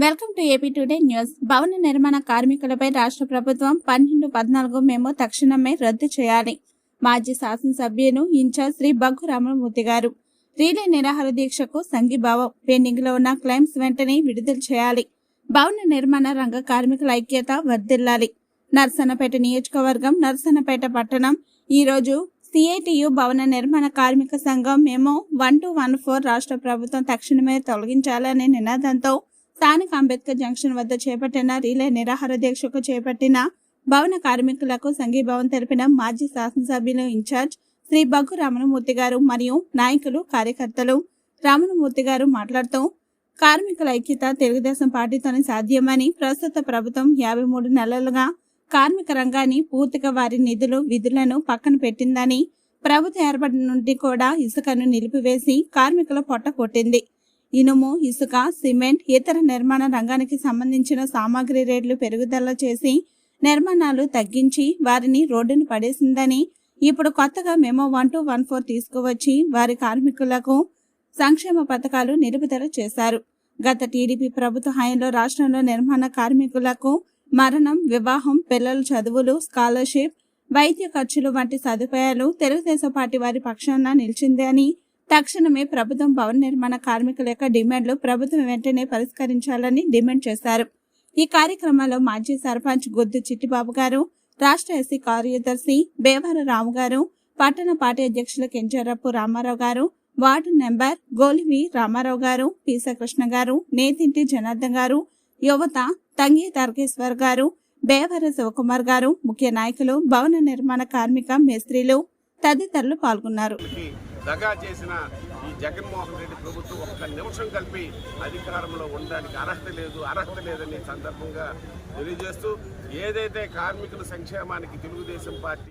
Welcome to AP today news. భవన నిర్మాణ కార్మికులపై రాష్ట్ర ప్రభుత్వం 12-14 మెమో తక్షణమే రద్దు చేయాలి. మాజీ శాసనసభ్యులు ఇన్ఛార్జ్ శ్రీ బగ్గు రామమూర్తి గారు రీలే నిరాహార దీక్షకు సంఘీభావం. పెండింగ్ లో ఉన్న క్లెయిమ్స్ వెంటనే విడుదల చేయాలి. భవన నిర్మాణ రంగ కార్మికుల ఐక్యత వర్ధిల్లాలి. నర్సన్నపేట నియోజకవర్గం, నర్సన్నపేట పట్టణం ఈ రోజు సిఐటియు భవన నిర్మాణ కార్మిక సంఘం మెమో 1214 రాష్ట్ర ప్రభుత్వం తక్షణమే తొలగించాలనే నినాదంతో స్థానిక అంబేద్కర్ జంక్షన్ వద్ద చేపట్టిన రీలే నిరాహార దీక్షకు చేపట్టిన భవన కార్మికులకు సంఘీభావం తెలిపిన మాజీ శాసనసభ్యులు ఇన్ఛార్జ్ శ్రీ బగ్గు రామమూర్తి గారు మరియు నాయకులు, కార్యకర్తలు. రామమూర్తి గారు మాట్లాడుతూ కార్మికుల ఐక్యత తెలుగుదేశం పార్టీతోనే సాధ్యమని, ప్రస్తుత ప్రభుత్వం 53 నెలలుగా కార్మిక రంగాన్ని పూర్తిగా వారి నిధులు, విధులను పక్కన పెట్టిందని, ప్రభుత్వం ఏర్పడిన నుండి కూడా ఇసుకను నిలిపివేసి కార్మికుల పొట్ట కొట్టింది. ఇనుము, ఇసుక, సిమెంట్, ఇతర నిర్మాణ రంగానికి సంబంధించిన సామాగ్రి రేట్లు పెరుగుదల చేసి నిర్మాణాలు తగ్గించి వారిని రోడ్డును పడేసిందని, ఇప్పుడు కొత్తగా మెమో 1214 తీసుకువచ్చి వారి కార్మికులకు సంక్షేమ పథకాలు నిలుపుదల చేశారు. గత టీడీపీ ప్రభుత్వ హయాంలో రాష్ట్రంలో నిర్మాణ కార్మికులకు మరణం, వివాహం, పిల్లల చదువులు, స్కాలర్షిప్, వైద్య ఖర్చులు వంటి సదుపాయాలు తెలుగుదేశం పార్టీ వారి పక్షాన నిలిచింది అని, తక్షణమే ప్రభుత్వం భవన నిర్మాణ కార్మికుల యొక్క డిమాండ్లు ప్రభుత్వం వెంటనే పరిష్కరించాలని డిమాండ్ చేశారు. ఈ కార్యక్రమంలో మాజీ సర్పంచ్ గొద్దు చిట్టిబాబు గారు, రాష్ట్ర ఎస్సీ కార్యదర్శి బేవార రాము గారు, పట్టణ పార్టీ అధ్యక్షులు కెంచారపు రామారావు గారు, వార్డు నెంబర్ గోలివి రామారావు గారు, పీస కృష్ణ గారు, నేతింటి జనార్దన్ గారు, యువత తంగి తారకేశ్వర్ గారు, బేవర శివకుమార్ గారు, ముఖ్య నాయకులు, భవన నిర్మాణ కార్మిక మేస్త్రీలు తదితరులు పాల్గొన్నారు. దగా చేసిన ఈ జగన్మోహన్ రెడ్డి ప్రభుత్వం ఒక్క నిమిషం కలిపి అధికారంలో ఉండడానికి అర్హత లేదని సందర్భంగా తెలియజేస్తూ, ఏదైతే కార్మికుల సంక్షేమానికి తెలుగుదేశం పార్టీ